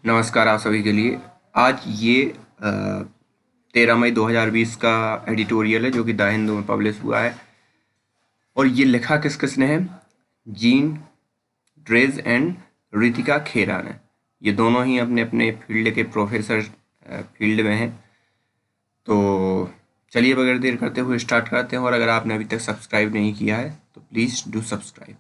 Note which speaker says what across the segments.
Speaker 1: नमस्कार आप सभी के लिए। आज ये 13 मई 2020 का एडिटोरियल है जो कि द हिंदू में पब्लिश हुआ है और ये लिखा किसने है? जीन ड्रेज एंड रितिका खेरा ने। ये दोनों ही अपने अपने फील्ड के प्रोफेसर फील्ड में हैं। तो चलिए बगैर देर करते हुए स्टार्ट करते हैं, और अगर आपने अभी तक सब्सक्राइब नहीं किया है तो please do subscribe.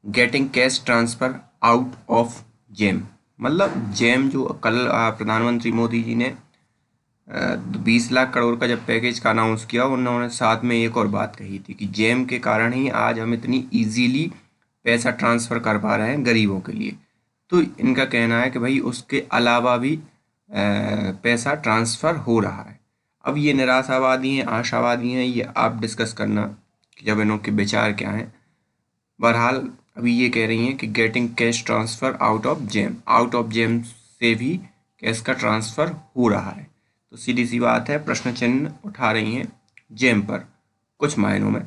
Speaker 1: Getting cash transfer out of JAM, मतलब जेम जो कल प्रधानमंत्री मोदी जी ने 20 लाख करोड़ का जब पैकेज का अनाउंस किया, उन्होंने साथ में एक और बात कही थी कि जेम के कारण ही आज हम इतनी इजीली पैसा ट्रांसफ़र कर पा रहे हैं गरीबों के लिए। तो इनका कहना है कि भाई उसके अलावा भी पैसा ट्रांसफ़र हो रहा है। अब ये निराशावादी हैं, आशावादी हैं, ये आप डिस्कस करना कि जब इनके विचार क्या हैं। बहरहाल अभी ये कह रही हैं कि getting cash transfer out of JAM से भी कैश का ट्रांसफ़र हो रहा है। तो सीधी सी बात है, प्रश्न चिन्ह उठा रही हैं जेम पर कुछ मायनों में।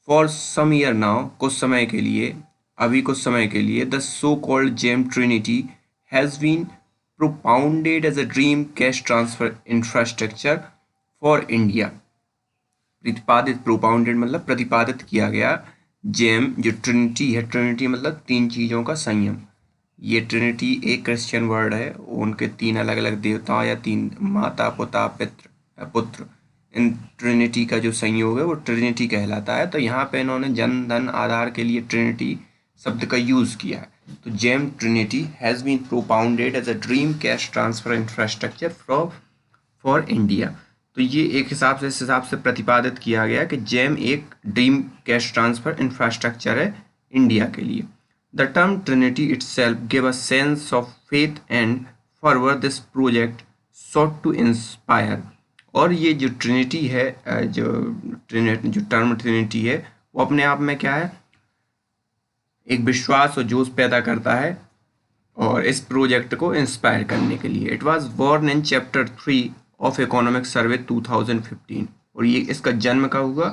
Speaker 1: फॉर सम ईयर नाउ, कुछ समय के लिए, अभी कुछ समय के लिए, the so called JAM trinity has been propounded as a dream cash transfer infrastructure for India. Propounded मतलब प्रतिपादित किया गया। जेम जो ट्रिनिटी है, ट्रिनिटी मतलब तीन चीज़ों का संयम। ये ट्रिनिटी एक क्रिश्चियन वर्ड है, उनके तीन अलग अलग देवताओं या तीन माता पिता पुत्र, इन ट्रिनिटी का जो संयोग है वो ट्रिनिटी कहलाता है। तो यहाँ पे इन्होंने जन धन आधार के लिए ट्रिनिटी शब्द का यूज़ किया है। तो JAM trinity has been propounded as a dream cash transfer infrastructure for India. तो ये एक हिसाब से इस हिसाब से प्रतिपादित किया गया कि जेम एक ड्रीम कैश ट्रांसफर इंफ्रास्ट्रक्चर है इंडिया के लिए। The term trinity itself give a sense of faith and fervour this project sought to inspire. और ये जो ट्रिनिटी है, जो टर्म ट्रिनिटी है, वो अपने आप में क्या है? एक विश्वास और जोश पैदा करता है और इस प्रोजेक्ट को इंस्पायर करने के लिए। It was born in chapter 3 of economic survey 2015। और ये इसका जन्म कब हुआ?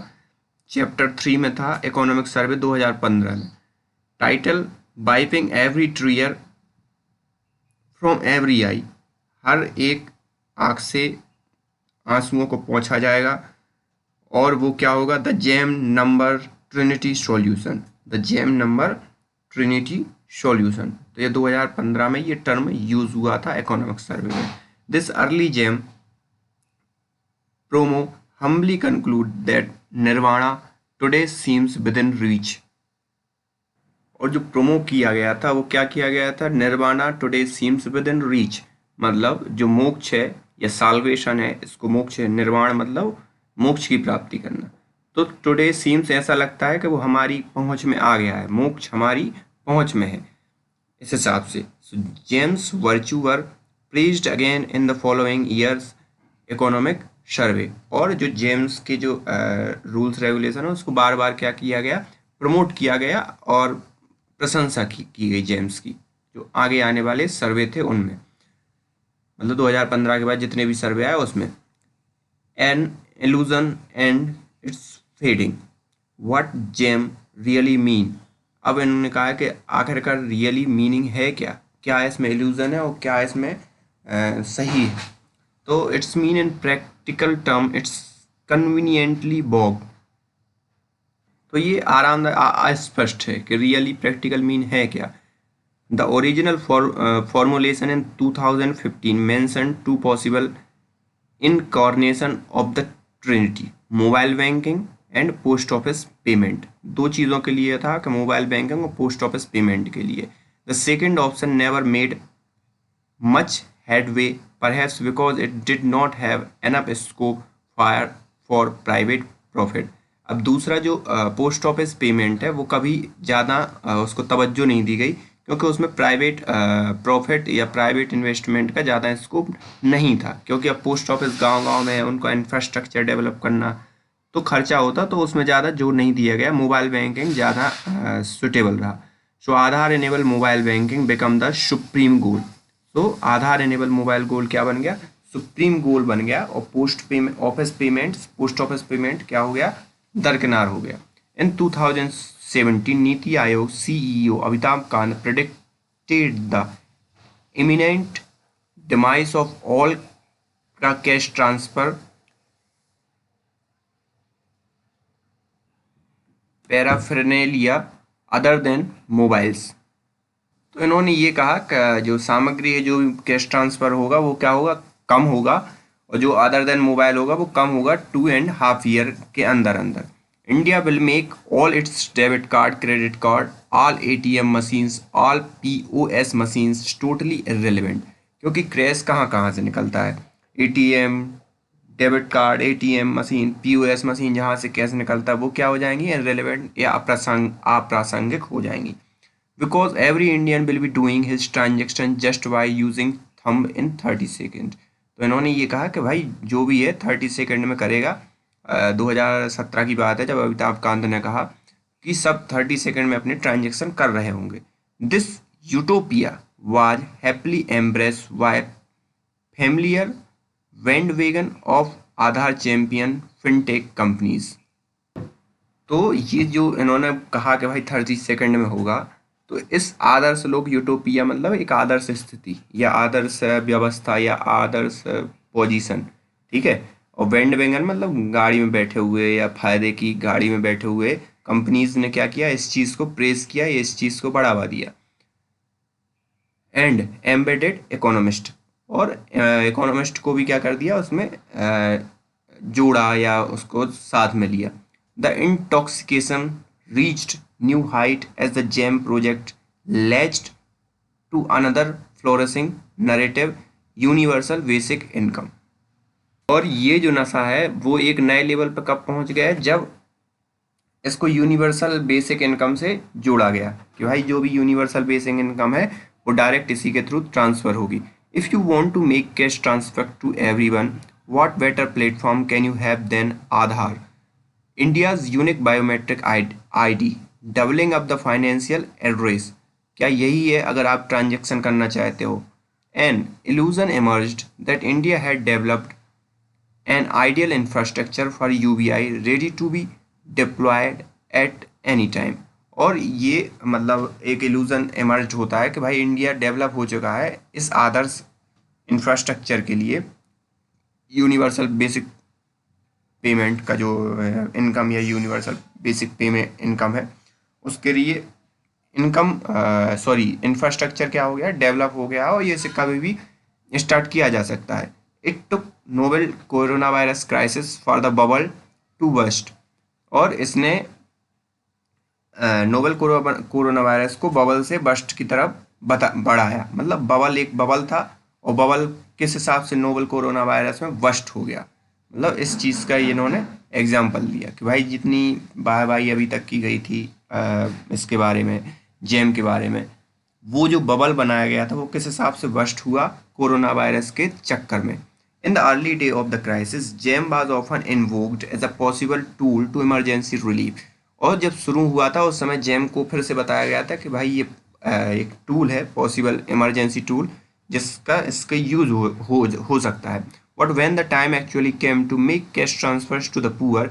Speaker 1: चैप्टर 3 में था, इकोनॉमिक सर्वे 2015 में। Title, wiping every tear from every eye. हर एक आँख से आंसुओं को पोंछा जाएगा। और वो क्या होगा? The JAM number trinity solution, the JAM number trinity solution. तो ये 2015 में ये टर्म यूज हुआ था इकोनॉमिक सर्वे में। This early JAM promo humbly conclude that nirvana today seems within reach। और जो प्रोमो किया गया था वो क्या किया गया था? Nirvana today seems within reach, मतलब जो मोक्ष है या साल्वेशन है, इसको मोक्ष है, निर्वाण मतलब मोक्ष की प्राप्ति करना। तो टुडे सीम्स ऐसा लगता है कि वो हमारी पहुंच में आ गया है, मोक्ष हमारी पहुंच में है। इस हिसाब से James virtue were praised again in the following years economic survey. और जो जेम्स के जो रूल्स रेगुलेशन है उसको बार बार क्या किया गया? प्रमोट किया गया और प्रशंसा की गई जेम्स की, जो आगे आने वाले सर्वे थे उनमें, मतलब 2015 के बाद जितने भी सर्वे आए उसमें। An illusion and it's fading, what JAM really mean. अब इन्होंने कहा है कि आखिरकार रियली मीनिंग है क्या, क्या इसमें इल्यूजन है और क्या इसमें सही है। तो it's mean in practical term it's conveniently bog. तो ये आरामदायक अस्पष्ट है कि रियली प्रैक्टिकल मीन है क्या। The original formulation in 2015 mentioned two possible incarnation of the trinity, mobile banking and post office payment. दो चीज़ों के लिए था कि मोबाइल बैंकिंग और पोस्ट ऑफिस पेमेंट के लिए। The second option never made much headway, perhaps because it did not have enough scope for private profit। अब दूसरा जो पोस्ट ऑफिस पेमेंट है वो कभी ज़्यादा उसको तवज्जो नहीं दी गई, क्योंकि उसमें प्राइवेट प्रॉफिट या प्राइवेट इन्वेस्टमेंट का ज़्यादा स्कोप नहीं था। क्योंकि अब पोस्ट ऑफिस गांव-गांव में उनका इंफ्रास्ट्रक्चर डेवलप करना तो खर्चा होता, तो उसमें ज़्यादा जोर नहीं दिया गया। मोबाइल बैंकिंग ज़्यादा सुटेबल रहा। So Aadhaar enable mobile banking become the supreme goal. तो आधार इनेबल मोबाइल गोल क्या बन गया? सुप्रीम गोल बन गया। और पोस्ट ऑफिस पेमेंट क्या हो गया? दरकिनार हो गया। इन 2017 NITI Aayog CEO Amitabh Kant predicted the imminent demise of all cash transfer paraphernalia other than mobiles। तो इन्होंने ये कहा कि जो सामग्री है, जो कैश ट्रांसफर होगा वो क्या होगा, कम होगा, और जो अदर देन मोबाइल होगा वो कम होगा 2.5 ईयर के अंदर अंदर। India will make all it's debit card, credit card, all ATM machines, all POS machines totally irrelevant. क्योंकि क्रैश कहाँ कहाँ से निकलता है, ATM, debit card, ATM machine, POS machine, जहाँ से कैश निकलता है वो क्या हो जाएंगी, इररिलेवेंट या अप्रासंगिक हो जाएंगी। Because every Indian will be doing his transaction just by using thumb in 30 second. तो इन्होंने ये कहा कि भाई जो भी है 30 सेकेंड में करेगा। 2017 की बात है जब अमिताभ कांत ने कहा कि सब 30 सेकेंड में अपने ट्रांजेक्शन कर रहे होंगे। This utopia was happily embrace by familiar bandwagon of Aadhaar champion fintech companies. तो ये जो इन्होंने कहा कि भाई 30 सेकेंड में होगा, तो इस आदर्श लोग, यूटोपिया मतलब एक आदर्श स्थिति या आदर्श व्यवस्था या आदर्श पोजीशन, ठीक है। और बैंड वैगन मतलब गाड़ी में बैठे हुए या फायदे की गाड़ी में बैठे हुए कंपनीज ने क्या किया, इस चीज़ को प्रेस किया, इस चीज़ को बढ़ावा दिया। एंड एम्बेडेड इकोनॉमिस्ट, और इकोनॉमिस्ट को भी क्या कर दिया, उसमें जोड़ा या उसको साथ में लिया। The intoxication reached new height as the GEM project latched to another flourishing narrative, universal basic income। और ये जो नशा है वो एक नए लेवल पर कब पहुंच गया है, जब इसको यूनिवर्सल बेसिक इनकम से जोड़ा गया कि भाई जो भी यूनिवर्सल बेसिक इनकम है वो डायरेक्ट इसी के थ्रू ट्रांसफर होगी। If you want to make cash transfer to everyone, what better platform can you have than Aadhaar, India's unique biometric ID, doubling up the financial address. क्या यही है अगर आप ट्रांजेक्शन करना चाहते हो? An illusion emerged that India had developed an ideal infrastructure for UBI ready to be deployed at any time. और ये मतलब एक इल्यूजन इमर्ज होता है कि भाई इंडिया डेवलप हो चुका है इस आदर्श इंफ्रास्ट्रक्चर के लिए, यूनिवर्सल बेसिक पेमेंट का जो इनकम या यूनिवर्सल बेसिक पेमेंट इनकम है उसके लिए इंफ्रास्ट्रक्चर क्या हो गया, डेवलप हो गया, और ये इसे कभी भी स्टार्ट किया जा सकता है। It took novel corona virus crisis for the bubble to bust, और इसने नोवेल कोरोना वायरस को बबल से बस्ट की तरफ बढ़ाया। मतलब बबल एक बबल था और बबल किस हिसाब से नोवेल कोरोना वायरस में बस्ट हो गया, मतलब इस चीज़ का इन्होंने एग्जाम्पल दिया कि भाई जितनी वाहवाही अभी तक की गई थी इसके बारे में, जेम के बारे में, वो जो बबल बनाया गया था वो किस हिसाब से बस्ट हुआ कोरोना वायरस के चक्कर में। In the early day of the crisis JAM was often invoked as a possible tool to emergency relief. और जब शुरू हुआ था उस समय जेम को फिर से बताया गया था कि भाई ये एक टूल है, पॉसिबल इमरजेंसी टूल, जिसका इसका यूज हो सकता है। But when the time actually came to make cash transfers to the poor,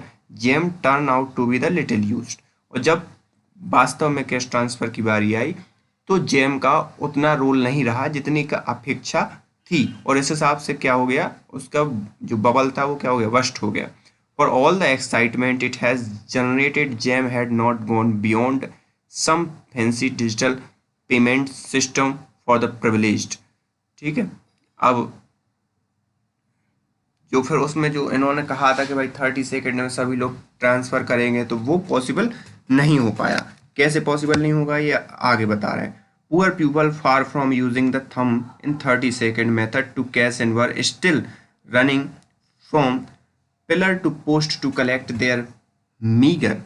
Speaker 1: GEM turned out to be the little used। और जब वास्तव में कैश ट्रांसफर की बारी आई तो जेम का उतना रोल नहीं रहा जितनी का अपेक्षा थी, और इस हिसाब से क्या हो गया, उसका जो बबल था वो क्या हो गया, बस्ट हो गया। For all the excitement it has generated, GEM had not gone beyond some fancy digital payment system for the privileged। ठीक है, अब जो फिर उसमें जो इन्होंने कहा था कि भाई 30 सेकेंड में सभी लोग ट्रांसफ़र करेंगे, तो वो पॉसिबल नहीं हो पाया। कैसे पॉसिबल नहीं होगा ये आगे बता रहे हैं। Poor people far from using the thumb in 30 second method to cash and were still running from pillar to post to collect their meagre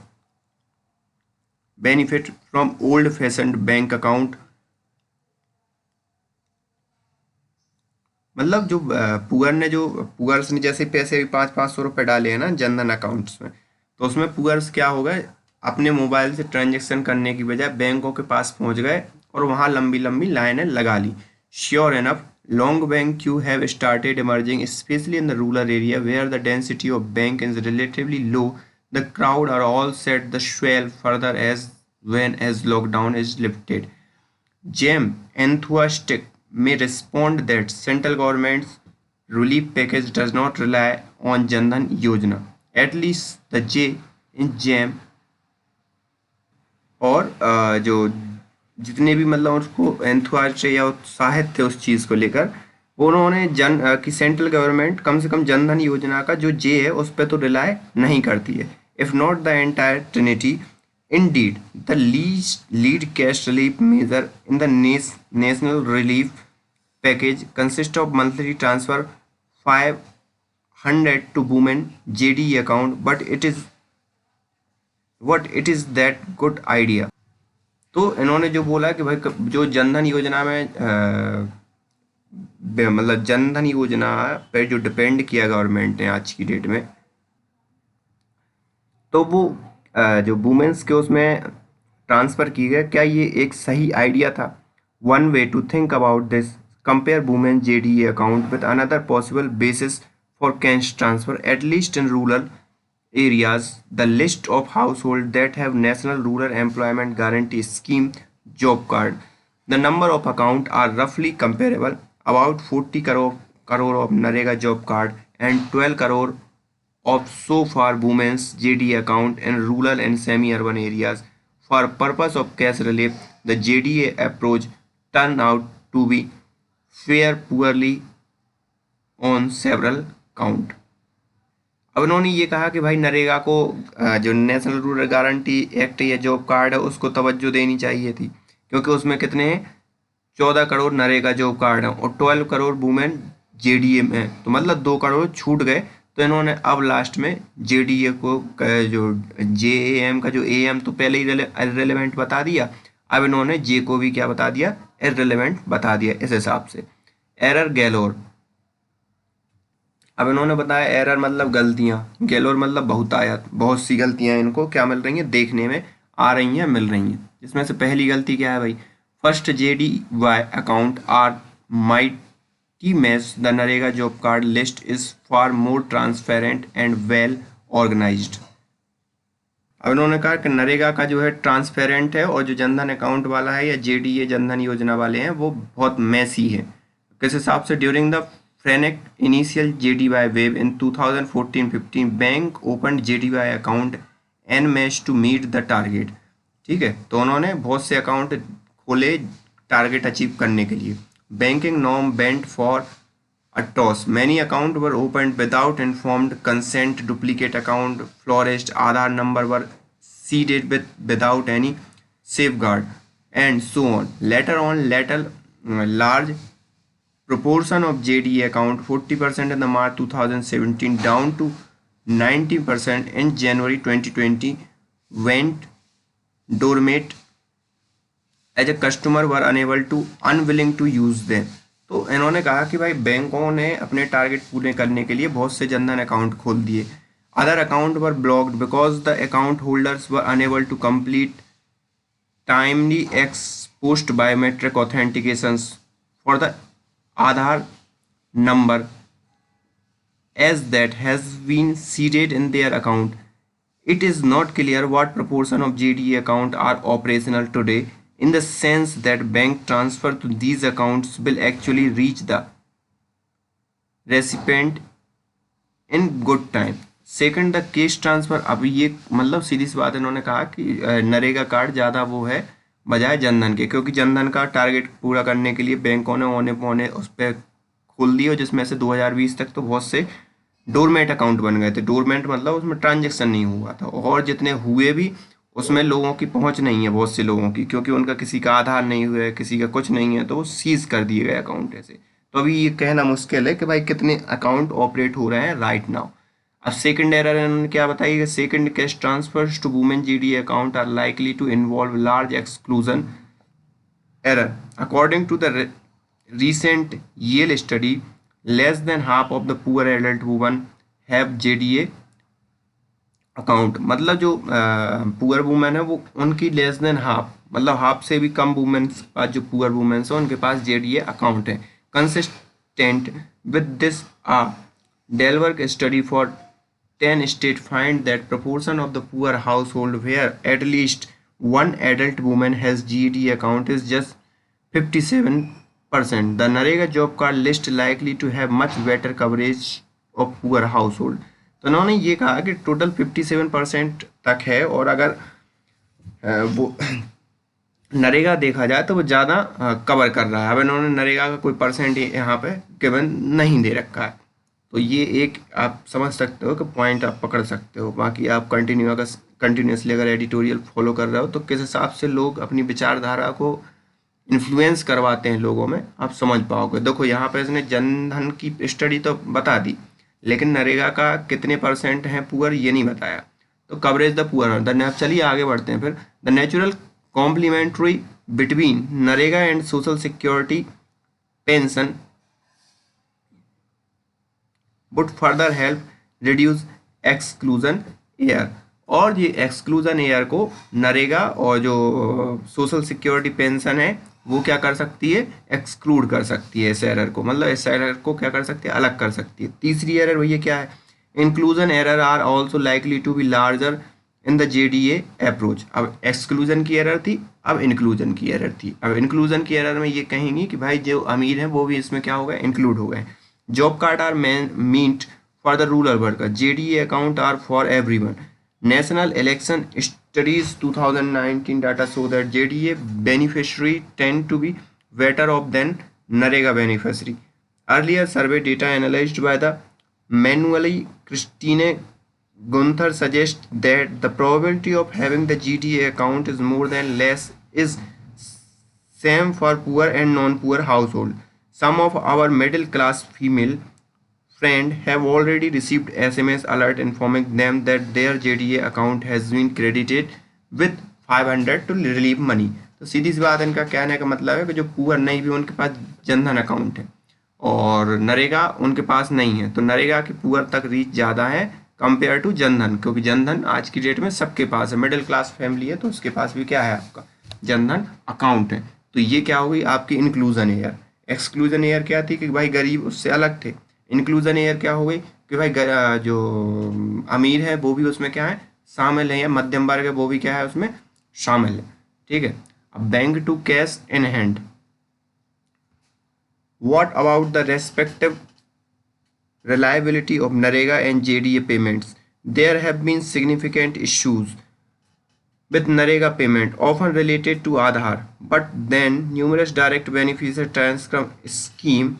Speaker 1: benefit from old fashioned bank account. मतलब जो poors ने जैसे पैसे 500-500 रुपये डाले हैं ना Jan Dhan accounts में, तो उसमें पुअर्स क्या हो गए, अपने मोबाइल से ट्रांजेक्शन करने की बजाय बैंकों के पास पहुंच गए और वहां लंबी लंबी लाइनें लगा ली। Sure enough long bank queue have started emerging specially in the rural area where the density of bank is relatively low. The crowd are all set the swell further as when as lockdown is lifted। जेम enthusiastic may respond that central government's relief package does not rely on Jan Dhan Yojana. At least the J in JAM और जो जितने भी मतलब उसको एंथुआस्ट या उत्साहित थे उस चीज़ को लेकर, उन्होंने कि सेंट्रल गवर्नमेंट कम से कम जन धन योजना का जो जे है उस पर तो रिलाय नहीं करती है. If not the entire Trinity, indeed the lead cash relief measure in the national relief package consists of monthly transfer 500 to women JDE account, but it is that good idea. तो इन्होंने जो बोला कि भाई जो जनधन योजना में मतलब जनधन योजना पे जो डिपेंड किया गवर्नमेंट ने आज की डेट में, तो वो जो वुमेन्स के उसमें ट्रांसफ़र की गए, क्या ये एक सही आइडिया था? One way to think about this, compare women JDE account with another possible basis for cash transfer at least in rural areas. The list of households that have National Rural Employment Guarantee Scheme job card. The number of accounts are roughly comparable. About 40 crore of Narega job card and 12 crore of so far women's JDE account in rural and semi-urban areas. For purpose of cash relief, the JDA approach turned out to be fair poorly on several count. अब उन्होंने ये कहा कि भाई नरेगा को जो national rural guarantee act या job card है उसको तवज्जो देनी चाहिए थी, क्योंकि उसमें कितने हैं, 14 करोड़ नरेगा जॉब कार्ड हैं और 12 करोड़ वुमेन JDA में हैं, तो मतलब 2 करोड़ छूट गए. तो इन्होंने अब लास्ट में JDA को जो JAM का जो AM तो पहले ही इररिलेवेंट बता दिया, अब इन्होंने J को भी क्या बता दिया, इररिलेवेंट बता दिया इस हिसाब से. एरर गैलोर, अब इन्होंने बताया एरर मतलब गलतियाँ, गैलोर मतलब बहुतायत, बहुत सी गलतियाँ इनको क्या मिल रही हैं, देखने में आ रही हैं, मिल रही हैं. जिसमें से पहली गलती क्या है भाई, first JDY account are mighty match the NREGA job card list is for more transparent and well organised. अब इन्होंने कहा कि नरेगा का जो है ट्रांसपेरेंट है और जो जनधन अकाउंट वाला है या JDA जनधन योजना वाले हैं वो बहुत मैसी है. किस हिसाब से, during the Frenek initial JDY wave in 2014-15 bank opened JDY account en masse to meet the target. ठीक है, तो उन्होंने बहुत से अकाउंट खोले टारगेट अचीव करने के लिए. Banking norm bent for a toss. Many accounts were opened without informed consent. Duplicate account flourished. Aadhaar number were seeded without any safeguard, and so on. Later on, large proportion of JDA account 40% in the March 2017 down to 90% in January 2020 went dormant as a customer were unwilling to use them. तो इन्होंने कहा कि भाई बैंकों ने अपने target पूरे करने के लिए बहुत से जनधन अकाउंट खोल दिए. Other account were blocked because the account holders were unable to complete timely ex post biometric authentications for the Aadhaar number as that has been seeded in their account. It is not clear what proportion of JDA account are operational today, in the sense that bank transfer to these accounts will actually reach the recipient in good time. Second, the cash transfer. अब ये मतलब सीधी सी बात इन्होंने कहा कि NREGA card ज़्यादा वो है बजाय जनधन के, क्योंकि जनधन का टारगेट पूरा करने के लिए बैंकों ने ओने पौने उस पर खोल दिए, जिसमें से 2020 तक तो बहुत से डोरमेट अकाउंट बन गए थे. डोरमेट मतलब उसमें ट्रांजैक्शन नहीं हुआ था, और जितने हुए भी उसमें लोगों की पहुंच नहीं है, बहुत से लोगों की, क्योंकि उनका किसी का आधार नहीं हुआ है, किसी का कुछ नहीं है, तो वो सीज कर दिए गए अकाउंट ऐसे. तो अभी ये कहना मुश्किल है कि भाई कितने अकाउंट ऑपरेट हो रहे हैं राइट नाउ. अब सेकंड एरर इन्होंने क्या बताई, second cash transfers to women JDA account are likely to involve large exclusion error. According to the recent Yale study, less than half of the poor adult women have JDA account. मतलब जो poor women है वो उनकी less than half, मतलब half से भी कम women's पास जो poor women's हैं उनके पास JDA अकाउंट है. Consistent with this Delwork study for 10 states find that proportion of the poor household where at least one adult woman has JDA account is just 57 percent. The NREGA job card list likely to have much better coverage of poor household. तो उन्होंने ये कहा कि total 57% तक है, और अगर वो नरेगा देखा जाए तो वो ज़्यादा कवर कर रहा है। अब इन्होंने नरेगा का कोई परसेंट यहाँ पे गिवन नहीं दे रखा है, तो ये एक आप समझ सकते हो कि पॉइंट आप पकड़ सकते हो। बाकी आप कंटिन्यूसली अगर एडिटोरियल फॉलो कर रहे हो तो किस हिसाब से लोग अपनी विचारधारा को इन्फ्लुएंस करवाते हैं लोगों में, आप समझ पाओगे। देखो यहाँ पे इसने जनधन की स्टडी तो बता दी, लेकिन नरेगा का कितने परसेंट हैं पुअर ये नहीं बताया। तो कवरेज द पुअर, चलिए आगे बढ़ते हैं फिर। The natural complementary between NREGA and social security pension would further help reduce exclusion error. और ये एक्सक्लूजन एयर को नरेगा और जो सोशल सिक्योरिटी पेंशन है वो क्या कर सकती है, एक्सक्लूड कर सकती है इस एरर को, मतलब इस एरर को क्या कर सकती है, अलग कर सकती है। तीसरी एरर भैया क्या है, inclusion error are also likely to be larger in the JDA approach. अब एक्सक्लूजन की एरर थी, अब इंक्लूजन की एरर थी। अब इंक्लूजन की एरर में ये कहेंगी कि भाई जो अमीर हैं वो भी इसमें क्या हो गए, इंक्लूड हो गए। Job card are meant for the rural worker. JDA account are for everyone. National Election Studies 2019 data show that JDA beneficiary tend to be better off than NREGA beneficiary. Earlier survey data analyzed by the manually Christine Gunther suggests that the probability of having the JDA account is more than less is same for poor and non-poor household. Some of our middle class female friends have already received SMS alert informing them that their JDA account has been credited with 500 to relieve money. तो सीधी सी बात इनका कहने का मतलब है कि जो poor नहीं भी उनके पास जनधन अकाउंट है और नरेगा उनके पास नहीं है, तो नरेगा की पुअर तक रीच ज़्यादा है कंपेयर टू जनधन, क्योंकि जनधन आज की डेट में सबके पास है। मिडिल क्लास फैमिली है तो उसके पास भी क्या है, आपका जनधन अकाउंट है। तो ये क्या हो गई आपकी इंक्लूजन एयर। एक्सक्लूजन एयर क्या थी कि भाई गरीब उससे अलग थे। इंक्लूजन एयर क्या हो गई कि भाई जो अमीर है वो भी उसमें क्या है, शामिल है, या मध्यम वर्ग है वो भी क्या है उसमें शामिल है। ठीक है। अब bank to cash in hand, what about the respective reliability of NREGA and JDA payments? There have been significant issues with NREGA payment, often related to Aadhaar, but then numerous direct beneficiary transfer scheme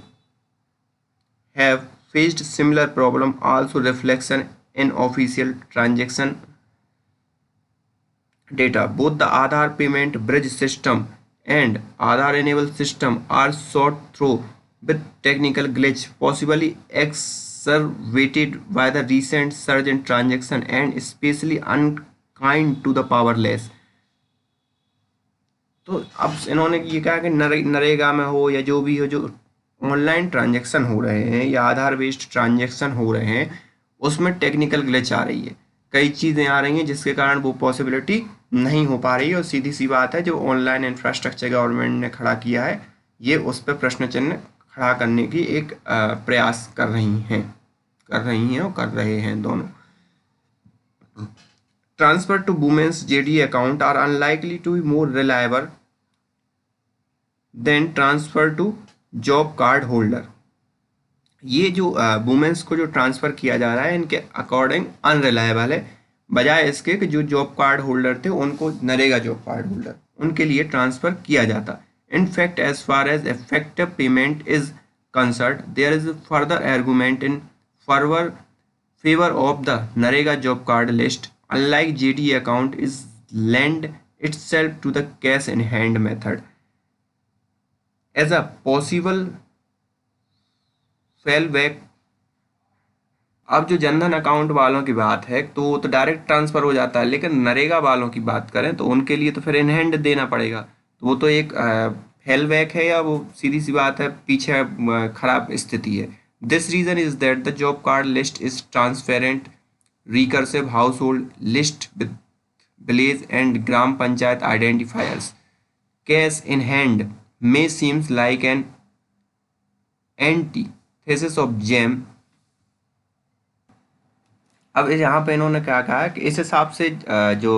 Speaker 1: have faced similar problem. Also reflection in official transaction data. Both the Aadhaar payment bridge system and Aadhaar enabled system are shot through with technical glitch, possibly exacerbated by the recent surge in transaction and especially unkind to the powerless. तो अब इन्होंने ये कहा कि नरेगा में हो या जो भी हो, जो ऑनलाइन ट्रांजैक्शन हो रहे हैं या आधार बेस्ड ट्रांजैक्शन हो रहे हैं उसमें टेक्निकल ग्लिच आ रही है, कई चीज़ें आ रही हैं जिसके कारण वो पॉसिबिलिटी नहीं हो पा रही है। और सीधी सी बात है जो ऑनलाइन इंफ्रास्ट्रक्चर गवर्नमेंट ने खड़ा किया है ये उस पर प्रश्न चिन्ह खड़ा करने की एक प्रयास कर रही हैं और कर रहे हैं दोनों। Transfer to women's JDA account are unlikely to be more reliable than transfer to job card holder. ये जो वुमेन्स को जो ट्रांसफ़र किया जा रहा है इनके अकॉर्डिंग अनरिलायबल है, बजाय इसके कि जो जॉब कार्ड होल्डर थे उनको नरेगा जॉब कार्ड होल्डर उनके लिए ट्रांसफ़र किया जाता। In fact, as far as effective payment is concerned, there is a further argument in favor of the NREGA job card list. Unlike JDA account, is lend itself to the cash in hand method as a possible fallback. अब जो Jan Dhan account वालों की बात है तो वो तो direct transfer हो जाता है, लेकिन नरेगा वालों की बात करें तो उनके लिए तो फिर इन हैंड देना पड़ेगा, तो वो तो एक फेलबैक है या वो सीधी सी बात है पीछे खराब स्थिति है। This reason is that the job card list is transparent recursive household list with village and gram panchayat identifiers. Cash in hand may seems like an antithesis of JAM. अब यहाँ पे इन्होंने क्या कहा कि इस हिसाब से जो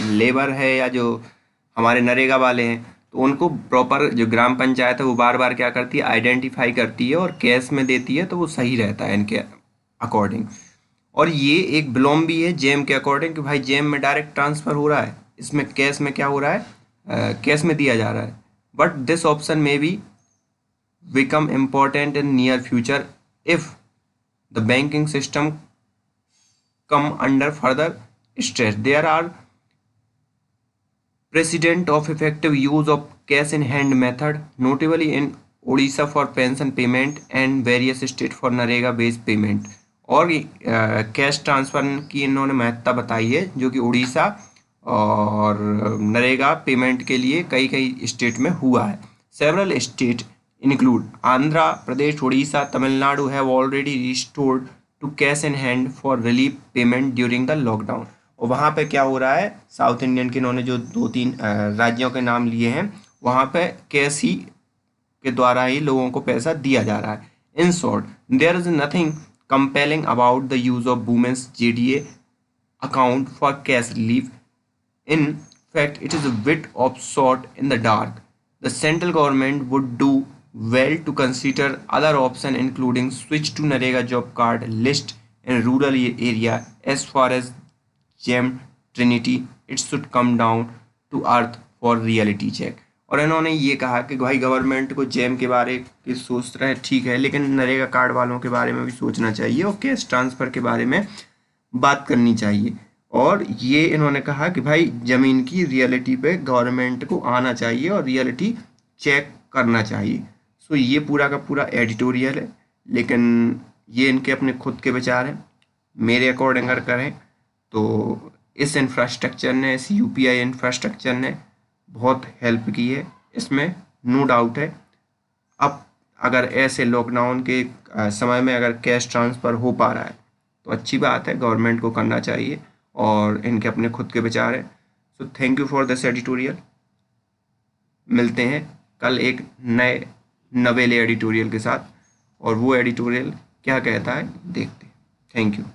Speaker 1: लेबर है या जो हमारे नरेगा वाले हैं तो उनको प्रॉपर जो ग्राम पंचायत है वो बार बार क्या करती है, आइडेंटिफाई करती है और कैश में देती है, तो वो सही रहता है इनके अकॉर्डिंग। और ये एक बिलोम भी है जेम के अकॉर्डिंग कि भाई जेम में डायरेक्ट ट्रांसफर हो रहा है, इसमें कैश में क्या हो रहा है, कैश में दिया जा रहा है। बट दिस ऑप्शन में B become important in near future if the banking system come under further stress. There are precedent of effective use of cash in hand method, notably in Odisha for pension payment and various states for NREGA based payment. और cash transfer की इन्होंने महत्ता बताई है जो कि उड़ीसा और NREGA payment के लिए कई कई स्टेट में हुआ है। Several state include Andhra Pradesh, Odisha, Tamil Nadu have already restored to cash in hand for relief payment during the lockdown। और वहाँ पे क्या हो रहा है, साउथ इंडियन के इन्होंने जो 2-3 राज्यों के नाम लिए हैं, वहाँ पे कैश ही के द्वारा ही लोगों को पैसा दिया जा रहा है। In short, there is nothing compelling about the use of women's JDA account for cash relief। In fact, it is a bit of shot in the dark। The central government would do well to consider other options including switch to Narega job card list in rural area। As far as GEM Trinity, it should come down to earth for reality check। और इन्होंने ये कहा कि भाई government को GeM के बारे की सोच रहे हैं, ठीक है, लेकिन नरेगा कार्ड वालों के बारे में भी सोचना चाहिए और कैश ट्रांसफ़र के बारे में बात करनी चाहिए। और ये इन्होंने कहा कि भाई ज़मीन की रियलिटी पे गवर्नमेंट को आना चाहिए और रियलिटी चेक करना चाहिए। सो ये पूरा का पूरा एडिटोरियल है, लेकिन ये इनके अपने खुद के विचार हैं। मेरे अकॉर्डिंग अगर करें तो इस इंफ्रास्ट्रक्चर ने, इस UPI इंफ्रास्ट्रक्चर ने बहुत हेल्प की है, इसमें नो डाउट है। अब अगर ऐसे लॉकडाउन के समय में अगर कैश ट्रांसफ़र हो पा रहा है तो अच्छी बात है, गवर्नमेंट को करना चाहिए और इनके अपने खुद के विचार हैं। So thank you for this editorial. मिलते हैं कल एक नए नवेले एडिटोरियल के साथ, और वो एडिटोरियल क्या कहता है देखते हैं। Thank you.